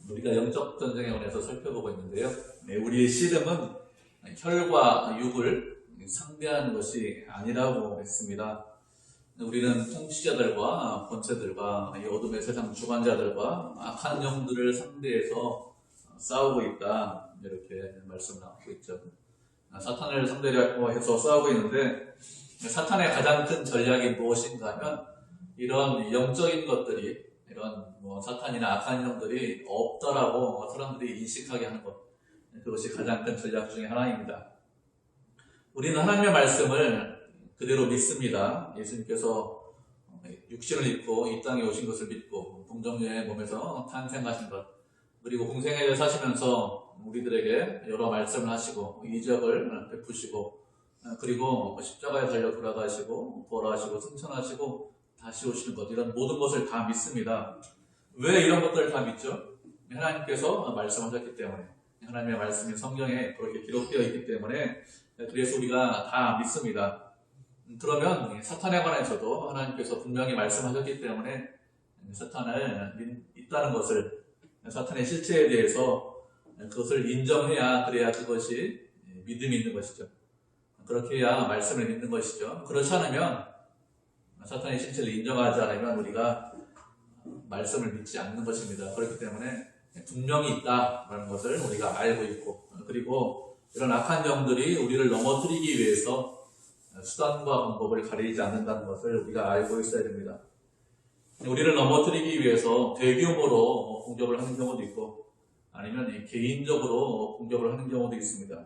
우리가 영적 전쟁에 관해서 살펴보고 있는데요. 우리의 씨름은 혈과 육을 상대하는 것이 아니라고 했습니다. 우리는 통치자들과 권세들과 이 어둠의 세상 주관자들과 악한 영들을 상대해서 싸우고 있다, 이렇게 말씀을 하고 있죠. 사탄을 상대로 해서 싸우고 있는데, 사탄의 가장 큰 전략이 무엇인가 하면 이런 영적인 것들이, 이런 사탄이나 악한 영들이 없더라고 사람들이 인식하게 하는 것, 그것이 가장 큰 전략 중에 하나입니다. 우리는 하나님의 말씀을 그대로 믿습니다. 예수님께서 육신을 입고 이 땅에 오신 것을 믿고 동정녀의 몸에서 탄생하신 것, 그리고 공생애를 사시면서 우리들에게 여러 말씀을 하시고 이적을 베푸시고, 그리고 십자가에 달려 돌아가시고 부활하시고 승천하시고 다시 오시는 것, 이런 모든 것을 다 믿습니다. 왜 이런 것들을 다 믿죠? 하나님께서 말씀하셨기 때문에, 하나님의 말씀이 성경에 그렇게 기록되어 있기 때문에, 그래서 우리가 다 믿습니다. 그러면 사탄에 관해서도 하나님께서 분명히 말씀하셨기 때문에 사탄을 믿다는 것을, 사탄의 실체에 대해서 그것을 인정해야, 그래야 그것이 믿음이 있는 것이죠. 그렇게 해야 말씀을 믿는 것이죠. 그렇지 않으면, 사탄의 실체를 인정하지 않으면 우리가 말씀을 믿지 않는 것입니다. 그렇기 때문에 분명히 있다라는 것을 우리가 알고 있고, 그리고 이런 악한 영들이 우리를 넘어뜨리기 위해서 수단과 방법을 가리지 않는다는 것을 우리가 알고 있어야 됩니다. 우리를 넘어뜨리기 위해서 대규모로 공격을 하는 경우도 있고, 아니면 개인적으로 공격을 하는 경우도 있습니다.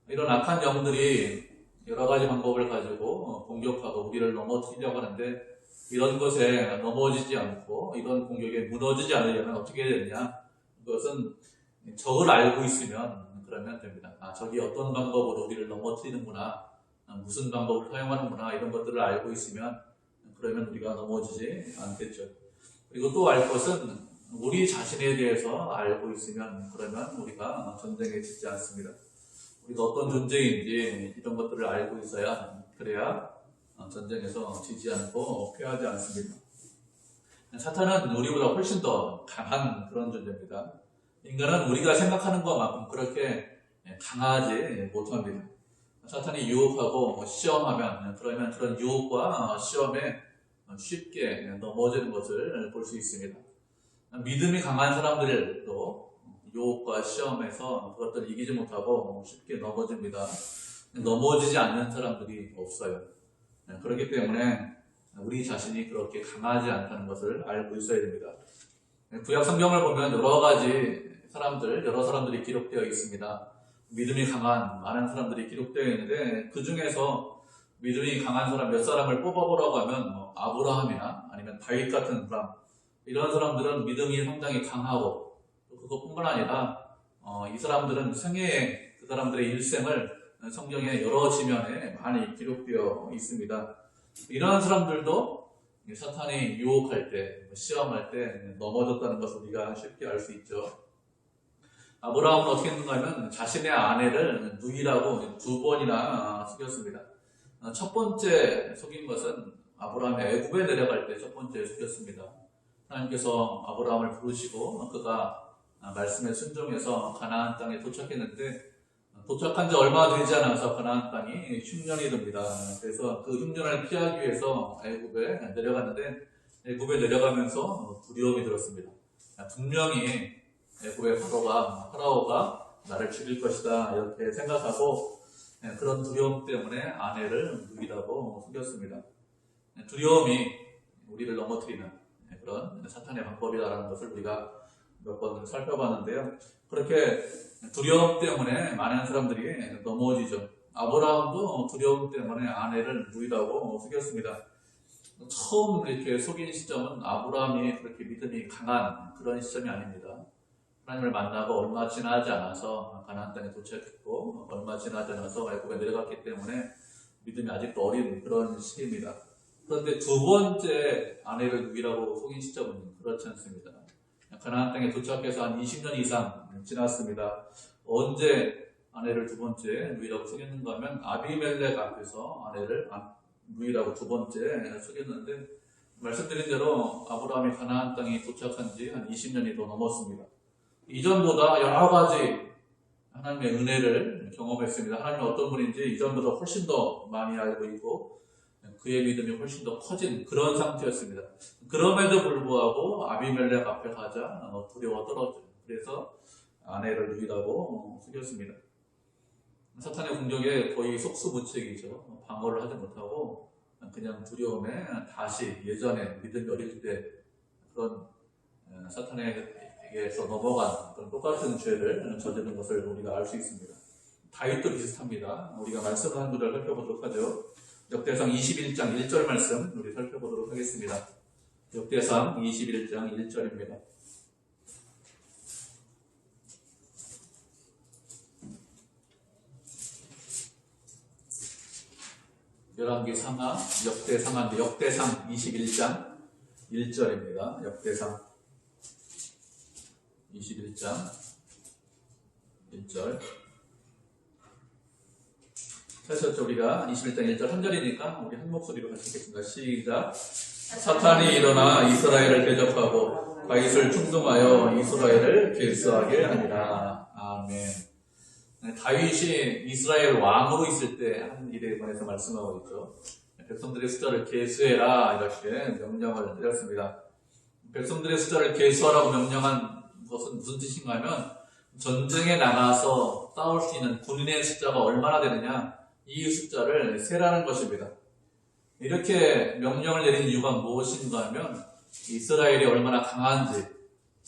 이런 악한 영들이 여러 가지 방법을 가지고 공격하고 우리를 넘어뜨리려고 하는데, 이런 것에 넘어지지 않고 이런 공격에 무너지지 않으려면 어떻게 해야 되느냐? 그것은 적을 알고 있으면 그러면 됩니다. 적이 어떤 방법으로 우리를 넘어뜨리는구나, 무슨 방법을 사용하는구나, 이런 것들을 알고 있으면 그러면 우리가 넘어지지 않겠죠. 그리고 또 알 것은 우리 자신에 대해서 알고 있으면 그러면 우리가 전쟁에 지지 않습니다. 우리가 어떤 존재인지 이런 것들을 알고 있어야, 그래야 전쟁에서 지지 않고 패하지 않습니다. 사탄은 우리보다 훨씬 더 강한 그런 존재입니다. 인간은 우리가 생각하는 것만큼 그렇게 강하지 못합니다. 사탄이 유혹하고 시험하면, 그러면 그런 유혹과 시험에 쉽게 넘어지는 것을 볼 수 있습니다. 믿음이 강한 사람들도 유혹과 시험에서 그것들을 이기지 못하고 쉽게 넘어집니다. 넘어지지 않는 사람들이 없어요. 그렇기 때문에 우리 자신이 그렇게 강하지 않다는 것을 알고 있어야 됩니다. 구약 성경을 보면 여러 가지 사람들, 여러 사람들이 기록되어 있습니다. 믿음이 강한 많은 사람들이 기록되어 있는데, 그 중에서 믿음이 강한 사람 몇 사람을 뽑아보라고 하면 아브라함이나 아니면 다윗 같은 사람, 이런 사람들은 믿음이 상당히 강하고, 그것뿐만 아니라 이 사람들은 생애에 그 사람들의 일생을 성경의 여러 지면에 많이 기록되어 있습니다. 이러한 사람들도 사탄이 유혹할 때, 시험할 때 넘어졌다는 것을 우리가 쉽게 알 수 있죠. 아브라함은 어떻게 했는가 하면 자신의 아내를 누이라고 2번이나 속였습니다. 첫 번째 속인 것은 아브라함이 애굽에 내려갈 때 첫 번째 속였습니다. 하나님께서 아브라함을 부르시고 그가 말씀에 순종해서 가나안 땅에 도착했는데, 도착한 지 얼마 되지 않아서 가나안 땅이 흉년이 됩니다. 그래서 그 흉년을 피하기 위해서 애굽에 내려갔는데, 애굽에 내려가면서 두려움이 들었습니다. 분명히 애굽의 파라오가 나를 죽일 것이다, 이렇게 생각하고 그런 두려움 때문에 아내를 누이라고 속였습니다. 두려움이 우리를 넘어뜨리는 그런 사탄의 방법이라는 것을 우리가 몇 번 살펴봤는데요. 그렇게 두려움 때문에 많은 사람들이 넘어지죠. 아브라함도 두려움 때문에 아내를 누이라고 속였습니다. 처음 이렇게 속인 시점은 아브라함이 그렇게 믿음이 강한 그런 시점이 아닙니다. 하나님을 만나고 얼마 지나지 않아서 가나안 땅에 도착했고, 얼마 지나지 않아서 애굽에 내려갔기 때문에 믿음이 아직도 어린 그런 시기입니다. 그런데 두 번째 아내를 누이라고 속인 시점은 그렇지 않습니다. 가나안 땅에 도착해서 한 20년 이상 지났습니다. 언제 아내를 두 번째 누이라고 속였는가 하면 아비멜렉 앞에서 아내를 누이라고 두 번째 속였는데, 말씀드린 대로 아브라함이 가나안 땅에 도착한 지 한 20년이 더 넘었습니다. 이전보다 여러 가지 하나님의 은혜를 경험했습니다. 하나님은 어떤 분인지 이전보다 훨씬 더 많이 알고 있고 그의 믿음이 훨씬 더 커진 그런 상태였습니다. 그럼에도 불구하고 아비멜렉 앞에 가자 두려워 떨었죠. 그래서 아내를 누이라고 속였습니다. 사탄의 공격에 거의 속수무책이죠. 방어를 하지 못하고 그냥 두려움에 다시 예전에 믿음이 어릴 때 그런 사탄에게서 넘어간 그런 똑같은 죄를 저지른 것을 우리가 알 수 있습니다. 다윗도 비슷합니다. 우리가 말씀을 한 구절 살펴보도록 하죠. 역대상 21장 1절 말씀 우리 살펴보도록 하겠습니다. 역대상 21장 1절입니다. 열왕기 상하, 역대상하인데 역대상 21장 1절입니다. 역대상 21장 1절. 찾으셨죠? 우리가 21장 1절 한 절이니까 우리 한 목소리로 같이 읽겠습니다. 시작. 사탄이 일어나 이스라엘을 대적하고 다윗을 충동하여 이스라엘을 괴수하게 하니라. 아멘. 다윗이 이스라엘 왕으로 있을 때 한 일에 관해서 말씀하고 있죠. 백성들의 숫자를 계수해라 이렇게 명령을 드렸습니다. 백성들의 숫자를 계수하라고 명령한 것은 무슨 뜻인가 하면 전쟁에 나가서 싸울 수 있는 군인의 숫자가 얼마나 되느냐 이 숫자를 세라는 것입니다. 이렇게 명령을 내린 이유가 무엇인가 하면 이스라엘이 얼마나 강한지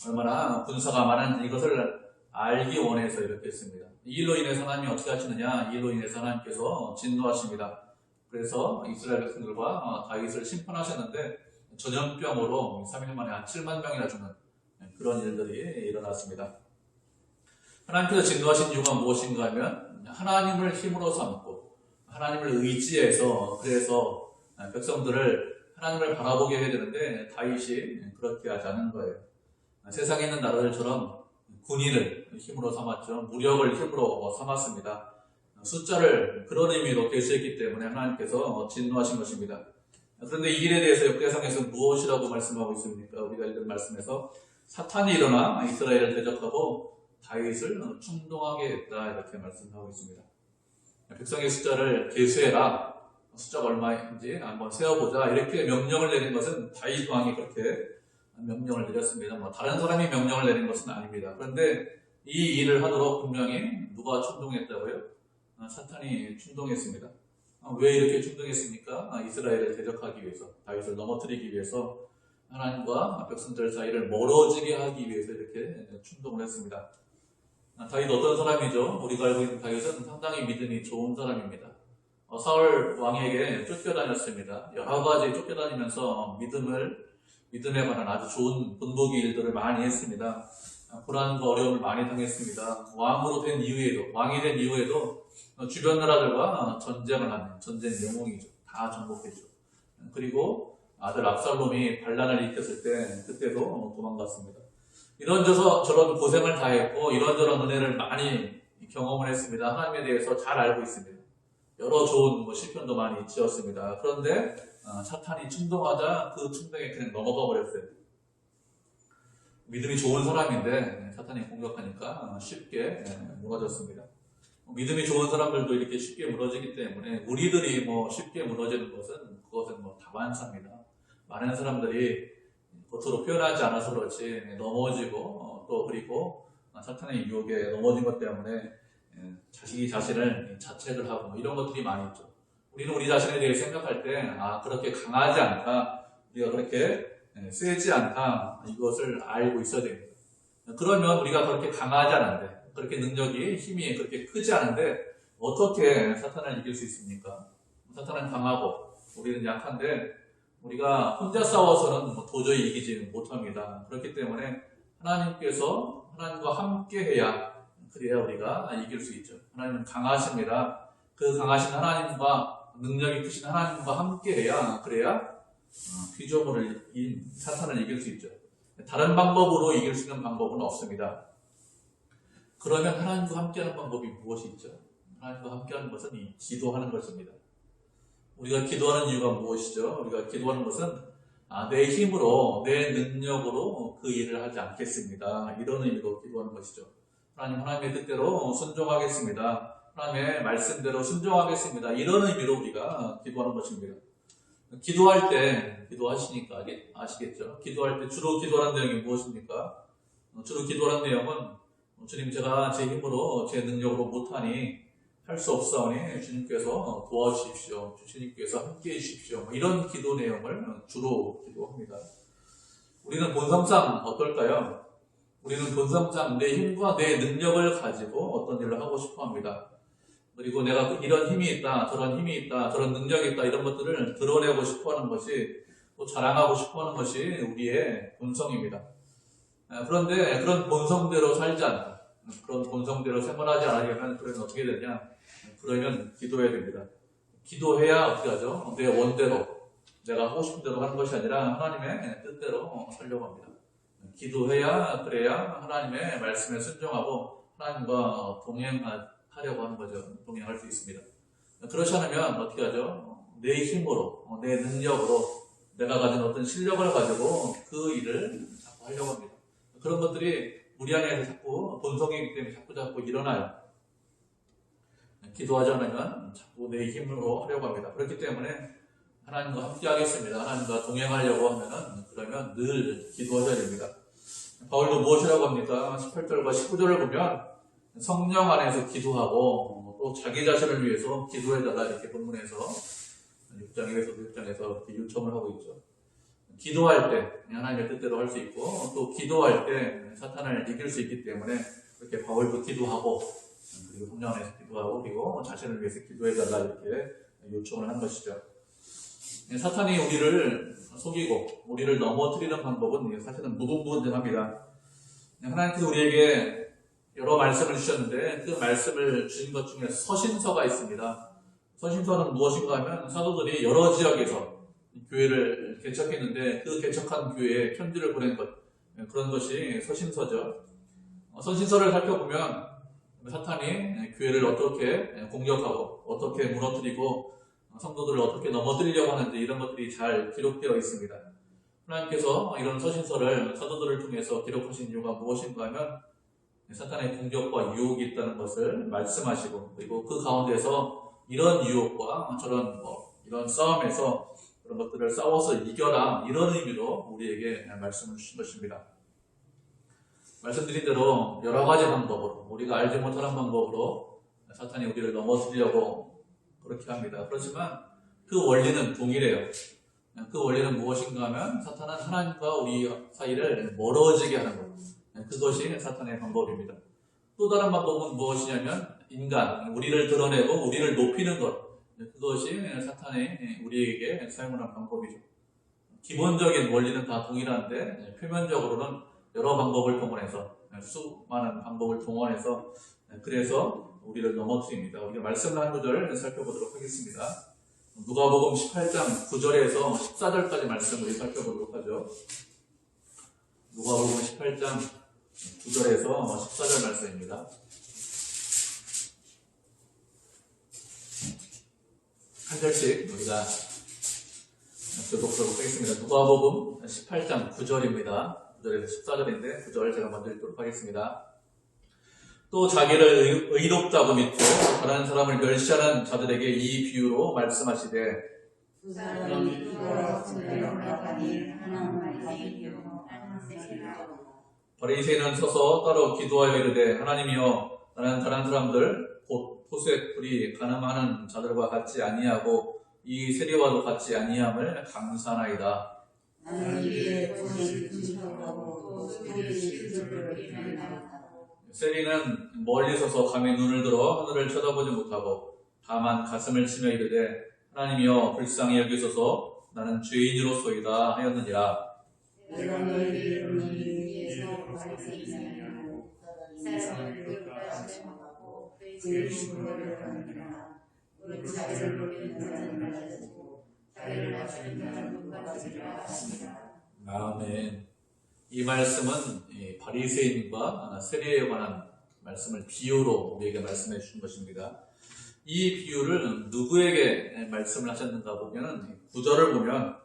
얼마나 군사가 많은지 이것을 알기 원해서 이렇게 했습니다. 이 일로 인해서 하나님이 어떻게 하시느냐? 이 일로 인해서 하나님께서 진노하십니다. 그래서 이스라엘 백성들과 다윗을 심판하셨는데 전염병으로 3일 만에 한 7만 명이나 죽는 그런 일들이 일어났습니다. 하나님께서 진노하신 이유가 무엇인가 하면 하나님을 힘으로 삼고 하나님을 의지해서 그래서 백성들을 하나님을 바라보게 해야 되는데 다윗이 그렇게 하지 않은 거예요. 세상에 있는 나라들처럼 군인을 힘으로 삼았죠. 무력을 힘으로 삼았습니다. 숫자를 그런 의미로 계수했기 때문에 하나님께서 진노하신 것입니다. 그런데 이 일에 대해서 역대상에서 무엇이라고 말씀하고 있습니까? 우리가 읽은 말씀에서 사탄이 일어나 이스라엘을 대적하고 다윗을 충동하게 했다 이렇게 말씀하고 있습니다. 백성의 숫자를 계수해라. 숫자가 얼마인지 한번 세어보자. 이렇게 명령을 내린 것은 다윗 왕이 그렇게 명령을 내렸습니다. 다른 사람이 명령을 내린 것은 아닙니다. 그런데 이 일을 하도록 분명히 누가 충동했다고요? 사탄이 충동했습니다. 왜 이렇게 충동했습니까? 이스라엘을 대적하기 위해서, 다윗을 넘어뜨리기 위해서, 하나님과 백성들 사이를 멀어지게 하기 위해서 이렇게 충동을 했습니다. 다윗 어떤 사람이죠? 우리가 알고 있는 다윗은 상당히 믿음이 좋은 사람입니다. 사울 왕에게 쫓겨다녔습니다. 여러 가지 쫓겨다니면서 믿음에 관한 아주 좋은 본보기 일들을 많이 했습니다. 고난과 어려움을 많이 당했습니다. 왕이 된 이후에도 주변 나라들과 전쟁을 하는 전쟁 영웅이죠. 다 정복했죠. 그리고 아들 압살롬이 반란을 일으켰을 때 그때도 도망갔습니다. 이런저런 고생을 다 했고 이런저런 은혜를 많이 경험을 했습니다. 하나님에 대해서 잘 알고 있습니다. 여러 좋은 시편도 많이 지었습니다. 그런데 사탄이 충동하자 그 충동에 그냥 넘어가 버렸어요. 믿음이 좋은 사람인데 사탄이 공격하니까 쉽게 무너졌습니다. 믿음이 좋은 사람들도 이렇게 쉽게 무너지기 때문에 우리들이 쉽게 무너지는 그것은 다반사입니다. 많은 사람들이 겉으로 표현하지 않아서 그렇지 넘어지고 또 그리고 사탄의 유혹에 넘어진 것 때문에 자신이 자신을 자책을 하고 이런 것들이 많이 있죠. 우리는 우리 자신에 대해 생각할 때 그렇게 강하지 않다, 우리가 그렇게 세지 않다 이것을 알고 있어야 됩니다. 그러면 우리가 그렇게 강하지 않은데 그렇게 힘이 그렇게 크지 않은데 어떻게 사탄을 이길 수 있습니까? 사탄은 강하고 우리는 약한데 우리가 혼자 싸워서는 도저히 이기지 못합니다. 그렇기 때문에 하나님과 함께 해야 그래야 우리가 이길 수 있죠. 하나님은 강하십니다. 그 강하신 하나님과 능력이 크신 하나님과 함께 해야 그래야 피조물을 사탄을 이길 수 있죠. 다른 방법으로 이길 수 있는 방법은 없습니다. 그러면 하나님과 함께하는 방법이 무엇이 있죠? 하나님과 함께하는 것은 기도하는 것입니다. 우리가 기도하는 이유가 무엇이죠? 우리가 기도하는 것은 내 힘으로, 내 능력으로 그 일을 하지 않겠습니다. 이런 의미로 기도하는 것이죠. 하나님의 뜻대로 순종하겠습니다. 하나님의 말씀대로 순종하겠습니다. 이런 의미로 우리가 기도하는 것입니다. 기도할 때, 기도하시니까 아시겠죠? 기도할 때 주로 기도하는 내용이 무엇입니까? 주로 기도하는 내용은 주님, 제가 제 힘으로 제 능력으로 못하니 할 수 없사오니 주님께서 도와주십시오. 주님께서 함께해 주십시오. 이런 기도 내용을 주로 기도합니다. 우리는 본성상 어떨까요? 우리는 본성상 내 힘과 내 능력을 가지고 어떤 일을 하고 싶어 합니다. 그리고 내가 이런 힘이 있다, 저런 힘이 있다, 저런 능력이 있다, 이런 것들을 드러내고 싶어 하는 것이, 또 자랑하고 싶어 하는 것이 우리의 본성입니다. 그런데 그런 본성대로 살지 않고, 그런 본성대로 생활하지 않으려면, 그러면 어떻게 되냐? 그러면 기도해야 됩니다. 기도해야 어떻게 하죠? 내 원대로, 내가 하고 싶은 대로 하는 것이 아니라 하나님의 뜻대로 살려고 합니다. 기도해야, 그래야 하나님의 말씀에 순종하고 하나님과 동행하려고 하는 거죠. 동행할 수 있습니다. 그렇지 않으면 어떻게 하죠? 내 힘으로, 내 능력으로, 내가 가진 어떤 실력을 가지고 그 일을 자꾸 하려고 합니다. 그런 것들이 우리 안에서 자꾸 본성이기 때문에 자꾸 일어나요. 기도하지 않으면 자꾸 내 힘으로 하려고 합니다. 그렇기 때문에 하나님과 함께 하겠습니다. 하나님과 동행하려고 하면은, 그러면 늘 기도하셔야 됩니다. 바울도 무엇이라고 합니까? 18절과 19절을 보면 성령 안에서 기도하고 또 자기 자신을 위해서 기도해달라, 이렇게 본문에서 6장에서 6장에서 이렇게 요청을 하고 있죠. 기도할 때 하나님의 뜻대로 할 수 있고, 또 기도할 때 사탄을 이길 수 있기 때문에 이렇게 바울도 기도하고, 그리고 성령 안에서 기도하고, 그리고 자신을 위해서 기도해달라, 이렇게 요청을 한 것이죠. 사탄이 우리를 속이고 우리를 넘어뜨리는 방법은 사실은 무궁무진합니다. 하나님께서 우리에게 여러 말씀을 주셨는데, 그 말씀을 주신 것 중에 서신서가 있습니다. 서신서는 무엇인가 하면 사도들이 여러 지역에서 교회를 개척했는데 그 개척한 교회에 편지를 보낸 것, 그런 것이 서신서죠. 서신서를 살펴보면 사탄이 교회를 어떻게 공격하고 어떻게 무너뜨리고 성도들을 어떻게 넘어뜨리려고 하는지, 이런 것들이 잘 기록되어 있습니다. 하나님께서 이런 서신서를 사도들을 통해서 기록하신 이유가 무엇인가 하면 사탄의 공격과 유혹이 있다는 것을 말씀하시고, 그리고 그 가운데서 이런 유혹과 저런 이런 싸움에서 그런 것들을 싸워서 이겨라, 이런 의미로 우리에게 말씀을 주신 것입니다. 말씀드린 대로 여러 가지 방법으로, 우리가 알지 못하는 방법으로 사탄이 우리를 넘어뜨리려고 그렇게 합니다. 그렇지만 그 원리는 동일해요. 그 원리는 무엇인가 하면 사탄은 하나님과 우리 사이를 멀어지게 하는 것, 그것이 사탄의 방법입니다. 또 다른 방법은 무엇이냐면 인간, 우리를 드러내고 우리를 높이는 것, 그것이 사탄이 우리에게 사용하는 방법이죠. 기본적인 원리는 다 동일한데 표면적으로는 여러 방법을 동원해서, 수많은 방법을 동원해서, 그래서 우리를 넘어뜨립니다. 우리가 말씀을 한 구절 살펴보도록 하겠습니다. 누가복음 18장 9절에서 14절까지 말씀을 살펴보도록 하죠. 누가복음 18장 9절에서 14절 말씀입니다. 한 절씩 우리가 교독하도록 하겠습니다. 누가복음 18장 9절입니다. 9절에서 14절인데 9절 제가 먼저 읽도록 하겠습니다. 또 자기를 의롭다고 믿고 다른 사람을 멸시하는 자들에게 이 비유로 말씀하시되, 두 사람이 기도하여 성전에 올라가니 하나는 바리새인이요 하나는 세리요. 바리새인은 서서 따로 기도하여 이르되, 하나님이여, 나는 다른 사람들 곧 토색 불이 가늠하는 자들과 같지 아니하고 이 세리와도 같지 아니함을 감사하나이다. 나는 이에 돈을 분석하고 또 수리의 실수를 일어나고, 세리는 멀리 서서 감히 눈을 들어 하늘을 쳐다보지 못하고 다만 가슴을 치며 이르되, 하나님이여 불쌍히 여기소서, 나는 죄인으로소이다 하였느니라. 내가 너희를 너희 위에서 바리새인이라고 이 사람을 그릇까지 하고 그의 증거를 하느니라. 우리 자기를 높이는 자는 낮아지고 자기를 낮추는 자는 높아지리라 하시니라. 아멘. 이 말씀은 바리새인과 세리에 관한 말씀을 비유로 우리에게 말씀해 주신 것입니다. 이 비유를 누구에게 말씀을 하셨는가 보면 9절을 보면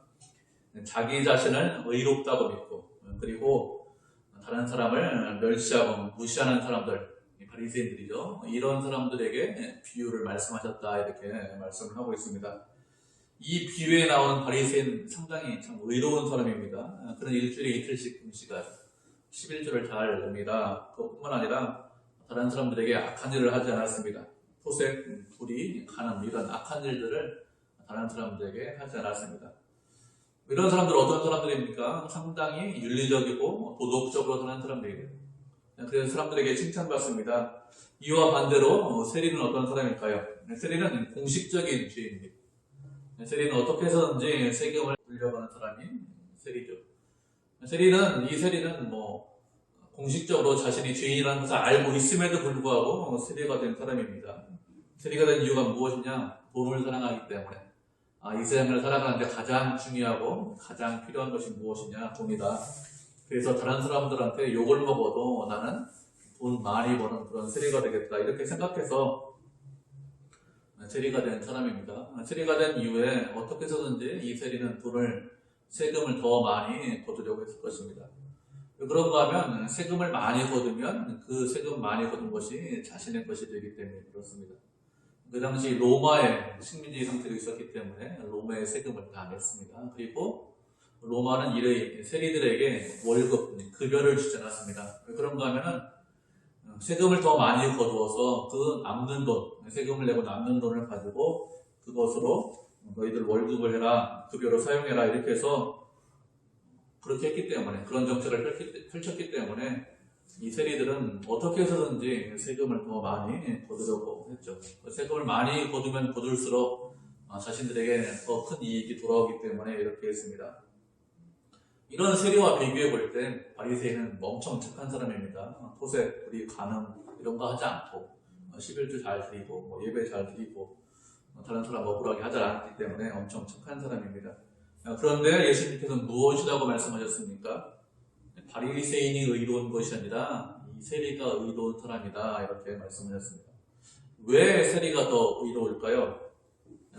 자기 자신을 의롭다고 믿고 그리고 다른 사람을 멸시하고 무시하는 사람들, 바리새인들이죠. 이런 사람들에게 비유를 말씀하셨다 이렇게 말씀을 하고 있습니다. 이 비유에 나오는 바리새인 상당히 참 의로운 사람입니다. 그는 일주일에 이틀씩 금식하여 11조를 잘 냅니다. 그것뿐만 아니라 다른 사람들에게 악한 일을 하지 않았습니다. 토색, 불의, 간음 이런 악한 일들을 다른 사람들에게 하지 않았습니다. 이런 사람들은 어떤 사람들입니까? 상당히 윤리적이고 도덕적으로 사는 사람들이에요. 그래서 사람들에게 칭찬받습니다. 이와 반대로 세리는 어떤 사람일까요? 세리는 공식적인 주인입니다. 세리는 어떻게 해서든지 세금을 물려가는 사람이 세리죠. 세리는 공식적으로 자신이 죄인이라는 것을 알고 있음에도 불구하고 세리가 된 사람입니다. 세리가 된 이유가 무엇이냐? 돈을 사랑하기 때문에. 이 세상을 살아가는데 가장 중요하고 가장 필요한 것이 무엇이냐? 돈이다. 그래서 다른 사람들한테 욕을 먹어도 나는 돈 많이 버는 그런 세리가 되겠다. 이렇게 생각해서 세리가 된 사람입니다. 세리가 된 이후에 어떻게 해서든지 이 세리는 세금을 더 많이 거두려고 했을 것입니다. 그런가 하면 세금을 많이 거두면 그 세금 많이 거둔 것이 자신의 것이 되기 때문에 그렇습니다. 그 당시 로마에 식민지 상태로 있었기 때문에 로마의 세금을 다 냈습니다. 그리고 로마는 세리들에게 월급, 급여를 주지 않았습니다. 그런가 하면은 세금을 더 많이 거두어서 그 남는 돈, 세금을 내고 남는 돈을 가지고 그것으로 너희들 월급을 해라, 급여로 사용해라 이렇게 해서 그렇게 했기 때문에 그런 정책을 펼쳤기 때문에 이 세리들은 어떻게 해서든지 세금을 더 많이 거두려고 했죠. 세금을 많이 거두면 거둘수록 자신들에게 더 큰 이익이 돌아오기 때문에 이렇게 했습니다. 이런 세리와 비교해 볼 때 바리새인은 엄청 착한 사람입니다. 토색, 불의, 간음 이런 거 하지 않고 11조 잘 드리고 예배 잘 드리고 다른 사람 억울하게 하지 않기 때문에 엄청 착한 사람입니다. 그런데 예수님께서는 무엇이라고 말씀하셨습니까? 바리새인이 의로운 것이 아니라 이 세리가 의로운 사람이다 이렇게 말씀하셨습니다. 왜 세리가 더 의로울까요?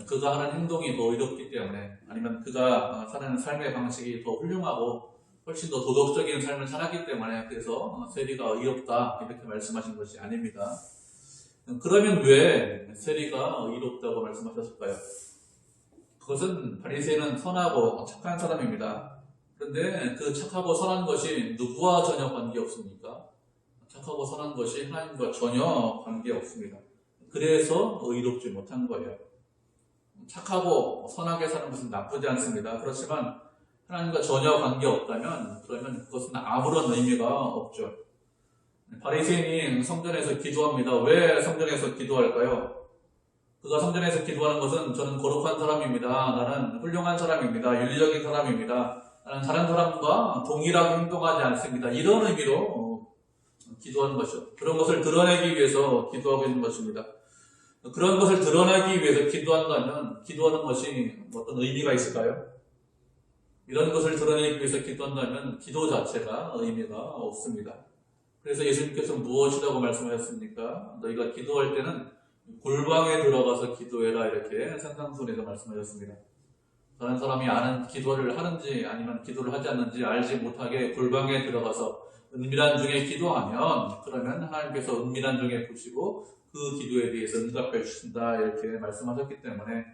그가 하는 행동이 더 의롭기 때문에, 아니면 그가 사는 삶의 방식이 더 훌륭하고 훨씬 더 도덕적인 삶을 살았기 때문에 그래서 세리가 의롭다 이렇게 말씀하신 것이 아닙니다. 그러면 왜 세리가 의롭다고 말씀하셨을까요? 그것은 바리새인은 선하고 착한 사람입니다. 그런데 그 착하고 선한 것이 누구와 전혀 관계없습니까? 착하고 선한 것이 하나님과 전혀 관계없습니다. 그래서 의롭지 못한 거예요. 착하고 선하게 사는 것은 나쁘지 않습니다. 그렇지만 하나님과 전혀 관계없다면 그러면 그것은 아무런 의미가 없죠. 바리새인이 성전에서 기도합니다. 왜 성전에서 기도할까요? 그가 성전에서 기도하는 것은 저는 거룩한 사람입니다. 나는 훌륭한 사람입니다. 윤리적인 사람입니다. 나는 다른 사람과 동일하게 행동하지 않습니다. 이런 의미로 기도하는 것이죠. 그런 것을 드러내기 위해서 기도하고 있는 것입니다. 그런 것을 드러내기 위해서 기도한다면 기도하는 것이 어떤 의미가 있을까요? 이런 것을 드러내기 위해서 기도한다면 기도 자체가 의미가 없습니다. 그래서 예수님께서 무엇이라고 말씀하셨습니까? 너희가 기도할 때는 골방에 들어가서 기도해라 이렇게 산상수훈에서 말씀하셨습니다. 다른 사람이 아는 기도를 하는지 아니면 기도를 하지 않는지 알지 못하게 골방에 들어가서 은밀한 중에 기도하면 그러면 하나님께서 은밀한 중에 보시고 그 기도에 대해서 응답해 주신다 이렇게 말씀하셨기 때문에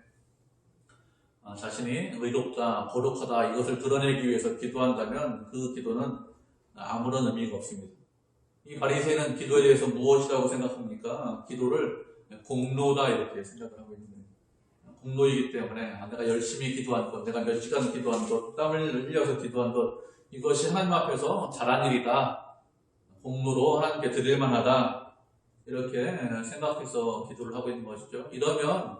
자신이 의롭다, 거룩하다 이것을 드러내기 위해서 기도한다면 그 기도는 아무런 의미가 없습니다. 이 바리새인은 기도에 대해서 무엇이라고 생각합니까? 기도를 공로다 이렇게 생각을 하고 있는 거예요. 공로이기 때문에 내가 열심히 기도한 것, 내가 몇 시간 기도한 것, 땀을 흘려서 기도한 것 이것이 하나님 앞에서 잘한 일이다. 공로로 하나님께 드릴 만하다. 이렇게 생각해서 기도를 하고 있는 것이죠. 이러면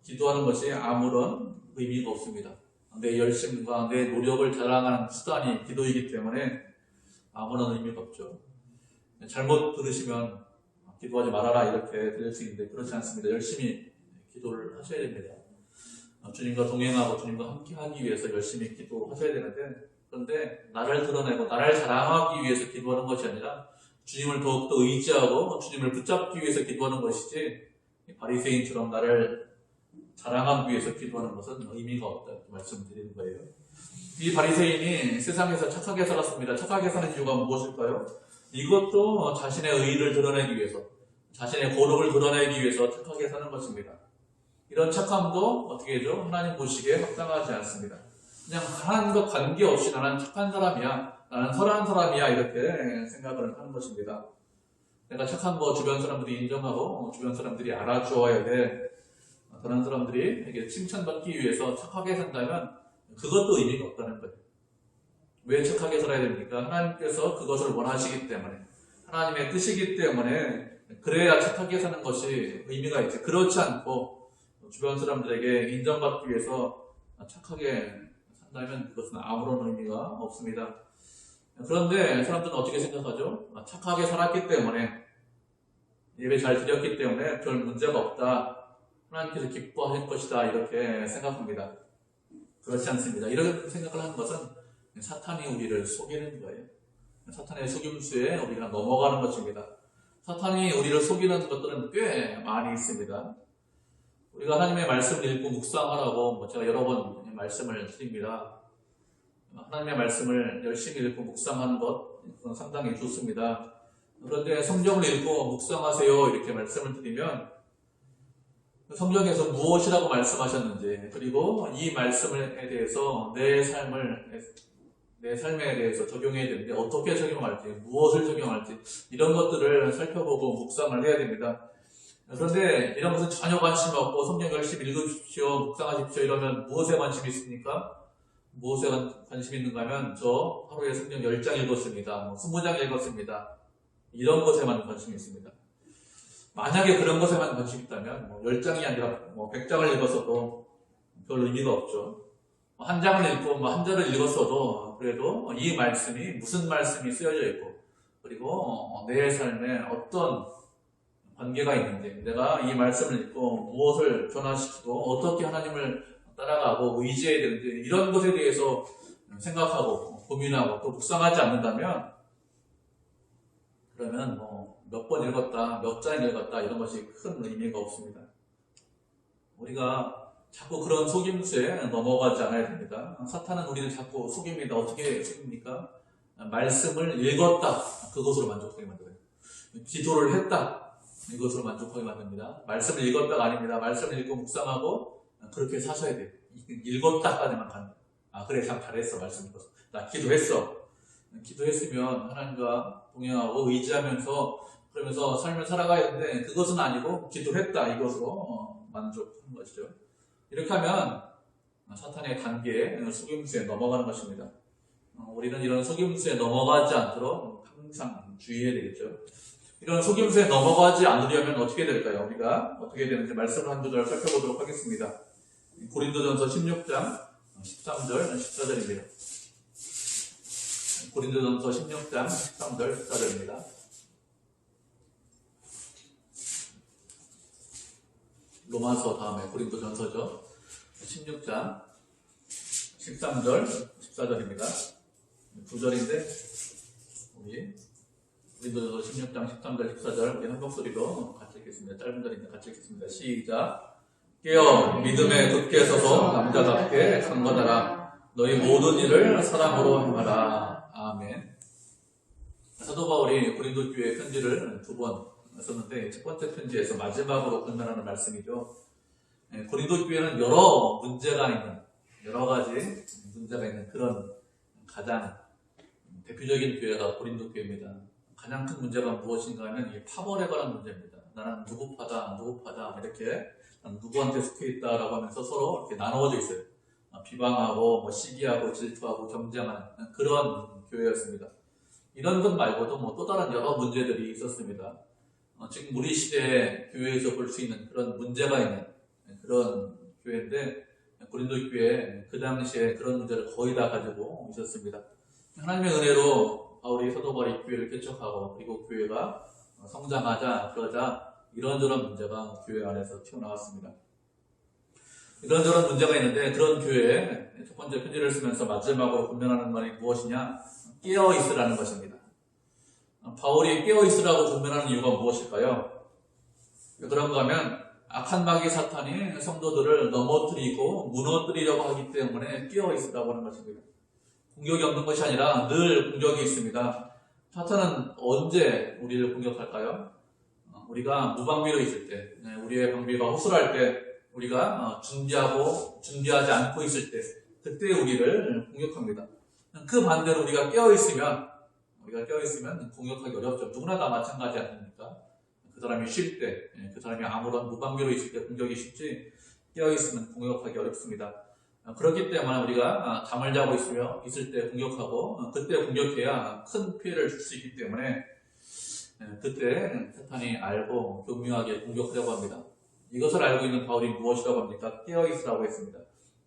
기도하는 것이 아무런 의미가 없습니다. 내 열심과 내 노력을 자랑하는 수단이 기도이기 때문에 아무런 의미가 없죠. 잘못 들으시면 기도하지 말아라 이렇게 들릴 수 있는데 그렇지 않습니다. 열심히 기도를 하셔야 됩니다. 주님과 동행하고 주님과 함께 하기 위해서 열심히 기도하셔야 되는데 그런데 나를 드러내고 나를 자랑하기 위해서 기도하는 것이 아니라 주님을 더욱더 의지하고 주님을 붙잡기 위해서 기도하는 것이지 바리새인처럼 나를 자랑하기 위해서 기도하는 것은 의미가 없다고 말씀드리는 거예요. 이 바리새인이 세상에서 착하게 살았습니다. 착하게 사는 이유가 무엇일까요? 이것도 자신의 의의를 드러내기 위해서, 자신의 고록을 드러내기 위해서 착하게 사는 것입니다. 이런 착함도 어떻게 해죠? 하나님 보시기에 합당하지 않습니다. 그냥 하나님과 관계없이 나는 착한 사람이야, 나는 선한 사람이야, 이렇게 생각을 하는 것입니다. 내가 착한 거 주변 사람들이 인정하고 주변 사람들이 알아주어야 돼. 다른 사람들이 칭찬받기 위해서 착하게 산다면 그것도 의미가 없다는 거예요. 왜 착하게 살아야 됩니까? 하나님께서 그것을 원하시기 때문에, 하나님의 뜻이기 때문에 그래야 착하게 사는 것이 의미가 있지. 그렇지 않고 주변 사람들에게 인정받기 위해서 착하게 산다면 그것은 아무런 의미가 없습니다. 그런데 사람들은 어떻게 생각하죠? 착하게 살았기 때문에, 예배 잘 드렸기 때문에 별 문제가 없다, 하나님께서 기뻐하실 것이다, 이렇게 생각합니다. 그렇지 않습니다. 이런 생각을 하는 것은 사탄이 우리를 속이는 거예요. 사탄의 속임수에 우리가 넘어가는 것입니다. 사탄이 우리를 속이는 것들은 꽤 많이 있습니다. 우리가 하나님의 말씀을 읽고 묵상하라고 제가 여러 번 말씀을 드립니다. 하나님의 말씀을 열심히 읽고 묵상하는 것, 그건 상당히 좋습니다. 그런데 성경을 읽고 묵상하세요, 이렇게 말씀을 드리면 성경에서 무엇이라고 말씀하셨는지, 그리고 이 말씀에 대해서 내 삶에 대해서 적용해야 되는데 어떻게 적용할지, 무엇을 적용할지, 이런 것들을 살펴보고 묵상을 해야 됩니다. 그런데 이런 것은 전혀 관심이 없고 성경 열심히 읽으십시오, 묵상하십시오 이러면 무엇에 관심이 있습니까? 무엇에 관심이 있는가 하면 저 하루에 성경 10장 읽었습니다, 20장 읽었습니다, 이런 것에만 관심이 있습니다. 만약에 그런 것에만 관심이 있다면 10장이 아니라 100장을 읽었어도 별 의미가 없죠. 한 장을 읽고 한 절을 읽었어도 그래도 이 말씀이 무슨 말씀이 쓰여져 있고, 그리고 내 삶에 어떤 관계가 있는지, 내가 이 말씀을 읽고 무엇을 변화시키고 어떻게 하나님을 따라가고 의지해야 되는지, 이런 것에 대해서 생각하고 고민하고 또 묵상하지 않는다면, 그러면 몇 번 읽었다, 몇 장 읽었다, 이런 것이 큰 의미가 없습니다. 우리가 자꾸 그런 속임수에 넘어가지 않아야 됩니다. 사탄은 우리를 자꾸 속입니다. 어떻게 속입니까? 말씀을 읽었다, 그것으로 만족하게 만들어요. 기도를 했다, 이것으로 만족하게 만듭니다. 말씀을 읽었다가 아닙니다. 말씀을 읽고 묵상하고 그렇게 사셔야 돼요. 읽었다까지만 가는 거예요. 아, 그래, 참 잘했어, 말씀 읽었어. 나 기도했어. 기도했으면 하나님과 동행하고 의지하면서 그러면서 삶을 살아가야 되는데, 그것은 아니고 기도했다, 이것으로 만족하는 것이죠. 이렇게 하면 사탄의 관계에, 속임수에 넘어가는 것입니다. 우리는 이런 속임수에 넘어가지 않도록 항상 주의해야 되겠죠. 이런 속임수에 넘어가지 않으려면 어떻게 될까요? 우리가 어떻게 되는지 말씀을 한 구절 살펴보도록 하겠습니다. 고린도전서 16장 13절 14절입니다. 고린도전서 16장 13절 14절입니다. 로마서 다음에 고린도전서죠. 16장 13절 14절입니다. 9절인데 우리 고린도전서 16장 13절 14절 우리 한 목소리로 같이 읽겠습니다. 짧은 절인데 같이 읽겠습니다. 시작. 깨어 믿음에 굳게 서서 남자답게 강건하라. 너희 모든 일을 사랑으로 행하라. 아멘. 사도 바울이 고린도 교회 편지를 2번 썼는데, 첫 번째 편지에서 마지막으로 끝나는 말씀이죠. 고린도 교회는 여러 문제가 있는, 여러 가지 문제가 있는 그런 가장 대표적인 교회가 고린도 교회입니다. 가장 큰 문제가 무엇인가 하면 이 파벌에 관한 문제입니다. 나는 누구파다 이렇게 누구한테 속해 있다라고 하면서 서로 이렇게 나누어져 있어요. 비방하고 시기하고 질투하고 경쟁하는 그런 교회였습니다. 이런 것 말고도 또 다른 여러 문제들이 있었습니다. 지금 우리 시대에 교회에서 볼 수 있는 그런 문제가 있는 그런 교회인데, 고린도 교회 그 당시에 그런 문제를 거의 다 가지고 있었습니다. 하나님의 은혜로 바울이 사도 바울이 교회를 개척하고, 그리고 교회가 성장하자 그러자 이런저런 문제가 교회 안에서 튀어나왔습니다. 이런저런 문제가 있는데, 그런 교회에 첫 번째 편지를 쓰면서 마지막으로 권면하는 말이 무엇이냐? 깨어있으라는 것입니다. 바울이 깨어있으라고 권면하는 이유가 무엇일까요? 그런가 하면 악한 마귀 사탄이 성도들을 넘어뜨리고 무너뜨리려고 하기 때문에 깨어 있으라고 하는 것입니다. 공격이 없는 것이 아니라 늘 공격이 있습니다. 사탄은 언제 우리를 공격할까요? 우리가 무방비로 있을 때, 우리의 방비가 허술할 때, 우리가 준비하지 않고 있을 때, 그때 우리를 공격합니다. 그 반대로 우리가 깨어있으면 공격하기 어렵죠. 누구나 다 마찬가지 아닙니까? 그 사람이 쉴 때, 그 사람이 아무런 무방비로 있을 때 공격이 쉽지, 깨어있으면 공격하기 어렵습니다. 그렇기 때문에 우리가 잠을 자고 있을 때 공격하고, 그때 공격해야 큰 피해를 줄 수 있기 때문에, 그때 사탄이 알고 교묘하게 공격하려고 합니다. 이것을 알고 있는 바울이 무엇이라고 합니까? 깨어있으라고 했습니다.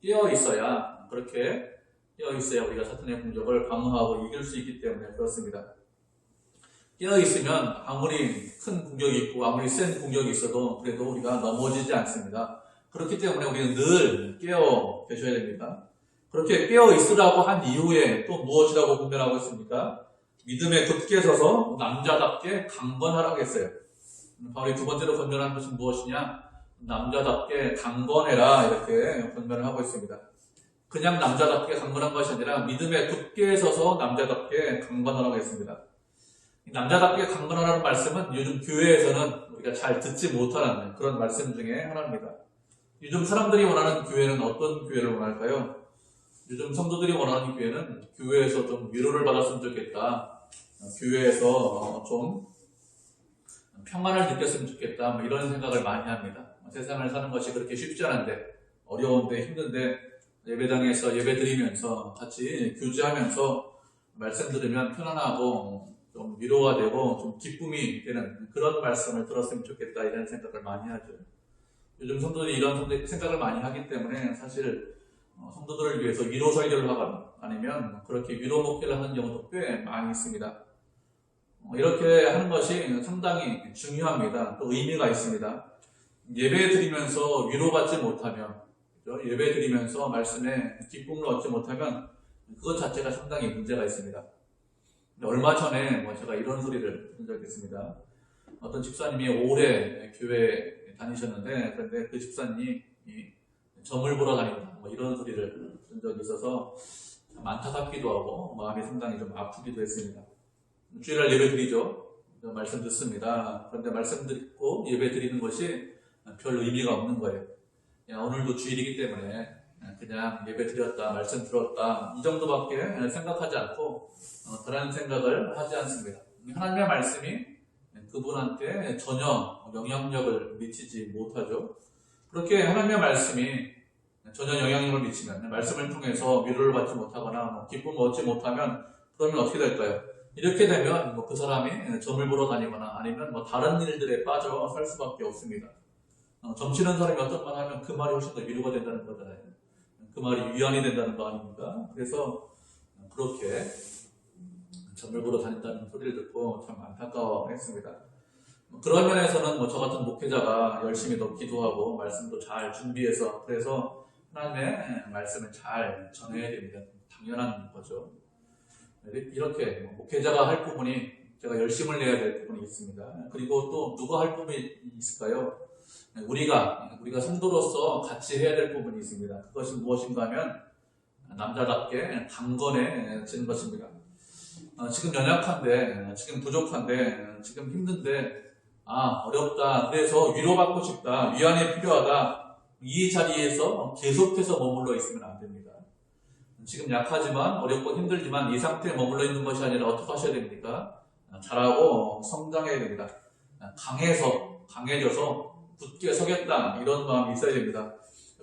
깨어있어야 우리가 사탄의 공격을 방어하고 이길 수 있기 때문에 그렇습니다. 깨어있으면 아무리 큰 공격이 있고 아무리 센 공격이 있어도 그래도 우리가 넘어지지 않습니다. 그렇기 때문에 우리는 늘 깨어 계셔야 됩니다. 그렇게 깨어있으라고 한 이후에 또 무엇이라고 분별하고 있습니까? 믿음에 굳게 서서 남자답게 강건하라고 했어요. 바울이 두 번째로 권면한 것은 무엇이냐? 남자답게 강건해라 이렇게 권면을 하고 있습니다. 그냥 남자답게 강건한 것이 아니라 믿음에 굳게 서서 남자답게 강건하라고 했습니다. 남자답게 강건하라는 말씀은 요즘 교회에서는 우리가 잘 듣지 못하는 그런 말씀 중에 하나입니다. 요즘 사람들이 원하는 교회는 어떤 교회를 원할까요? 요즘 성도들이 원하는 교회는 교회에서 좀 위로를 받았으면 좋겠다. 교회에서 좀 평안을 느꼈으면 좋겠다. 뭐 이런 생각을 많이 합니다. 세상을 사는 것이 그렇게 쉽지 않은데, 어려운데, 힘든데, 예배당에서 예배 드리면서 같이 교제하면서 말씀 들으면 편안하고 좀 위로가 되고 좀 기쁨이 되는 그런 말씀을 들었으면 좋겠다. 이런 생각을 많이 하죠. 요즘 성도들이 이런 생각을 많이 하기 때문에 사실 성도들을 위해서 위로 설교를 하거나 아니면 그렇게 위로 목회를 하는 경우도 꽤 많이 있습니다. 이렇게 하는 것이 상당히 중요합니다. 또 의미가 있습니다. 예배 드리면서 위로받지 못하면, 예배 드리면서 말씀에 기쁨을 얻지 못하면 그것 자체가 상당히 문제가 있습니다. 얼마 전에 제가 이런 소리를 들은 적이 있습니다. 어떤 집사님이 오래 교회에 다니셨는데, 그런데 그 집사님이 점을 보러 다닌다, 이런 소리를 들은 적이 있어서 참 안타깝기도 하고 마음이 상당히 좀 아프기도 했습니다. 주일날 예배 드리죠. 말씀 듣습니다. 그런데 말씀 듣고 예배 드리는 것이 별 의미가 없는 거예요. 오늘도 주일이기 때문에 그냥 예배 드렸다, 말씀 들었다, 이 정도밖에 생각하지 않고 다른 생각을 하지 않습니다. 하나님의 말씀이 그분한테 전혀 영향력을 미치지 못하죠. 그렇게 하나님의 말씀이 전혀 영향력을 미치면, 말씀을 통해서 위로를 받지 못하거나 기쁨을 얻지 못하면 그러면 어떻게 될까요? 이렇게 되면 그 사람이 점을 보러 다니거나 아니면 다른 일들에 빠져 살 수밖에 없습니다. 점 치는 사람이 어떤 말 하면 그 말이 훨씬 더 위로가 된다는 거잖아요. 그 말이 위안이 된다는 거 아닙니까? 그래서 그렇게 점을 보러 다닌다는 소리를 듣고 참 안타까워했습니다. 그런 면에서는 저 같은 목회자가 열심히 더 기도하고 말씀도 잘 준비해서 그래서 하나님의 말씀을 잘 전해야 됩니다. 당연한 거죠. 이렇게 목회자가 할 부분이 제가 열심을 내야 될 부분이 있습니다. 그리고 또 누가 할 부분이 있을까요? 우리가 성도로서 같이 해야 될 부분이 있습니다. 그것이 무엇인가 하면 남자답게 강건해지는 것입니다. 지금 연약한데, 지금 부족한데, 지금 힘든데, 어렵다, 그래서 위로받고 싶다, 위안이 필요하다, 이 자리에서 계속해서 머물러 있으면 안 됩니다. 지금 약하지만, 어렵고 힘들지만 이 상태에 머물러 있는 것이 아니라 어떻게 하셔야 됩니까? 잘하고 성장해야 됩니다. 강해져서 굳게 서겠다, 이런 마음이 있어야 됩니다.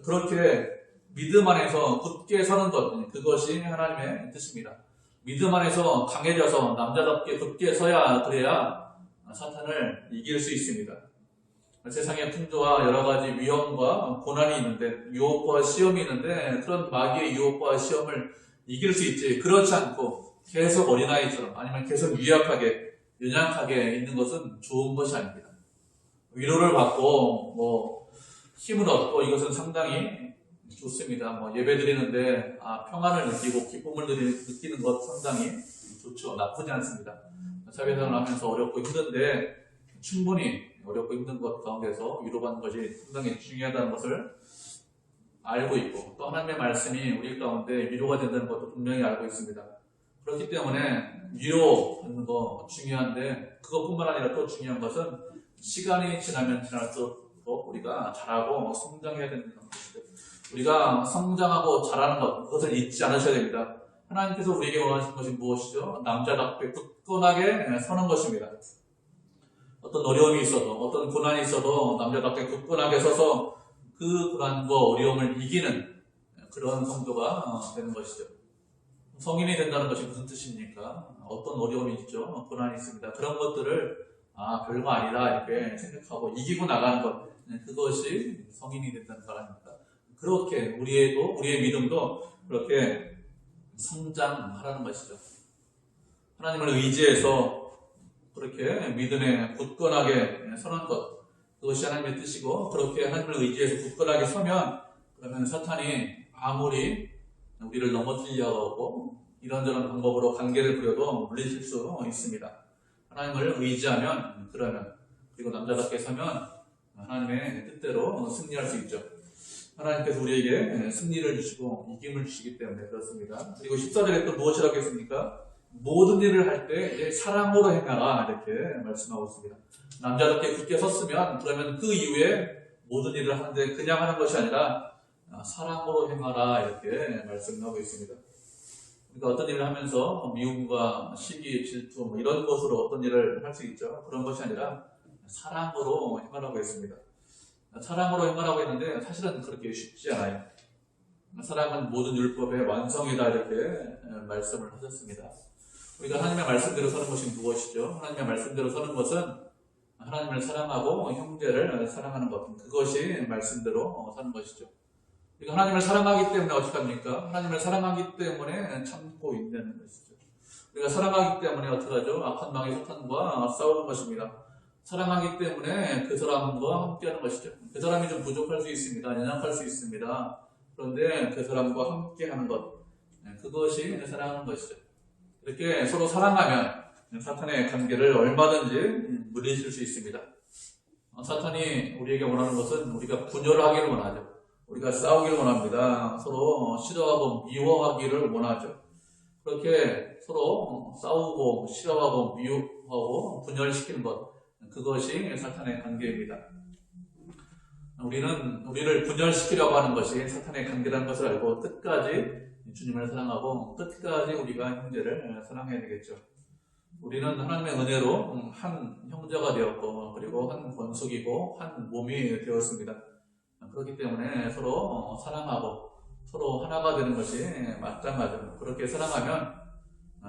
그렇게 믿음 안에서 굳게 서는 것, 그것이 하나님의 뜻입니다. 믿음 안에서 강해져서 남자답게 굳게 그래야 사탄을 이길 수 있습니다. 세상의 풍조와 여러 가지 위험과 고난이 있는데, 유혹과 시험이 있는데, 그런 마귀의 유혹과 시험을 이길 수 있지, 그렇지 않고 계속 어린아이처럼 아니면 계속 연약하게 있는 것은 좋은 것이 아닙니다. 위로를 받고 힘을 얻고 이것은 상당히 좋습니다. 예배 드리는데 평안을 느끼고 기쁨을 느끼는 것 상당히 좋죠. 나쁘지 않습니다. 사회생활을 하면서 어렵고 힘든데 충분히 어렵고 힘든 것 가운데서 위로받는 것이 상당히 중요하다는 것을 알고 있고, 또 하나님의 말씀이 우리 가운데 위로가 된다는 것도 분명히 알고 있습니다. 그렇기 때문에 위로받는 거 중요한데, 그것뿐만 아니라 또 중요한 것은 시간이 지나면 지날수록 우리가 잘하고 성장해야 된다는 것이죠. 우리가 성장하고 잘하는 것, 그것을 잊지 않으셔야 됩니다. 하나님께서 우리에게 원하시는 것이 무엇이죠? 남자답게 굳건하게 서는 것입니다. 어떤 어려움이 있어도, 어떤 고난이 있어도 남자답게 굳건하게 서서 그 고난과 어려움을 이기는 그런 성도가 되는 것이죠. 성인이 된다는 것이 무슨 뜻입니까? 어떤 어려움이 있죠? 고난이 있습니다. 그런 것들을 별거 아니다 이렇게 생각하고 이기고 나가는 것, 그것이 성인이 된다는 사람입니다. 그렇게 우리의 믿음도 그렇게 성장하라는 것이죠. 하나님을 의지해서 그렇게 믿음에 굳건하게 서는 것, 그것이 하나님의 뜻이고, 그렇게 하나님을 의지해서 굳건하게 서면 그러면 사탄이 아무리 우리를 넘어뜨리려고 하고 이런저런 방법으로 관계를 부려도 물리칠 수 있습니다. 하나님을 의지하면, 그리고 남자답게 서면 하나님의 뜻대로 승리할 수 있죠. 하나님께서 우리에게 승리를 주시고 이김을 주시기 때문에 그렇습니다. 그리고 14절에 또 무엇이라고 했습니까? 모든 일을 할 때 사랑으로 행하라 이렇게 말씀하고 있습니다. 남자답게 굳게 섰으면 그러면 그 이후에 모든 일을 하는데 그냥 하는 것이 아니라 사랑으로 행하라 이렇게 말씀하고 있습니다. 그러니까 어떤 일을 하면서 미움과 시기, 질투 이런 것으로 어떤 일을 할 수 있죠. 그런 것이 아니라 사랑으로 행하라고 했습니다. 사랑으로 행하라고 했는데 사실은 그렇게 쉽지 않아요. 사랑은 모든 율법의 완성이다 이렇게 말씀을 하셨습니다. 우리가 하나님의 말씀대로 서는 것이 무엇이죠? 하나님의 말씀대로 서는 것은 하나님을 사랑하고 형제를 사랑하는 것, 그것이 말씀대로 사는 것이죠. 우리가 하나님을 사랑하기 때문에 어떻게 합니까? 하나님을 사랑하기 때문에 참고 있는 것이죠. 우리가 사랑하기 때문에 어떻게 하죠? 악한 마귀 사탄과 싸우는 것입니다. 사랑하기 때문에 그 사람과 함께하는 것이죠. 그 사람이 좀 부족할 수 있습니다. 연약할 수 있습니다. 그런데 그 사람과 함께하는 것, 그것이 사랑하는 것이죠. 이렇게 서로 사랑하면 사탄의 관계를 얼마든지 물리칠 수 있습니다. 사탄이 우리에게 원하는 것은 우리가 분열을 하기를 원하죠. 우리가 싸우기를 원합니다. 서로 싫어하고 미워하기를 원하죠. 그렇게 서로 싸우고 싫어하고 미워하고 분열시키는 것, 그것이 사탄의 관계입니다. 우리를 분열시키려고 하는 것이 사탄의 관계라는 것을 알고 끝까지 주님을 사랑하고 끝까지 우리가 형제를 사랑해야 되겠죠. 우리는 하나님의 은혜로 한 형제가 되었고, 그리고 한 권속이고 한 몸이 되었습니다. 그렇기 때문에 서로 사랑하고 서로 하나가 되는 것이 마땅하죠. 그렇게 사랑하면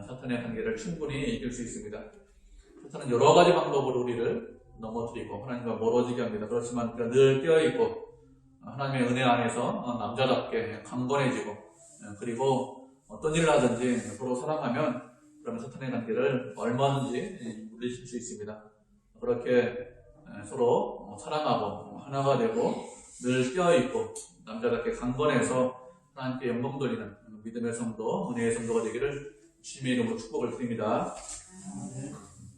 사탄의 관계를 충분히 이길 수 있습니다. 사탄은 여러 가지 방법으로 우리를 넘어뜨리고 하나님과 멀어지게 합니다. 그렇지만 우리가 늘 깨어있고 하나님의 은혜 안에서 남자답게 강건해지고, 그리고 어떤 일을 하든지 서로 사랑하면 그러면 사탄의 관계를 얼마든지 물리칠 수 있습니다. 그렇게 서로 사랑하고 하나가 되고 늘 깨어있고 남자답게 강건해서 하나님께 영광 돌리는 믿음의 성도, 은혜의 성도가 되기를 주님의 이름으로 축복을 드립니다.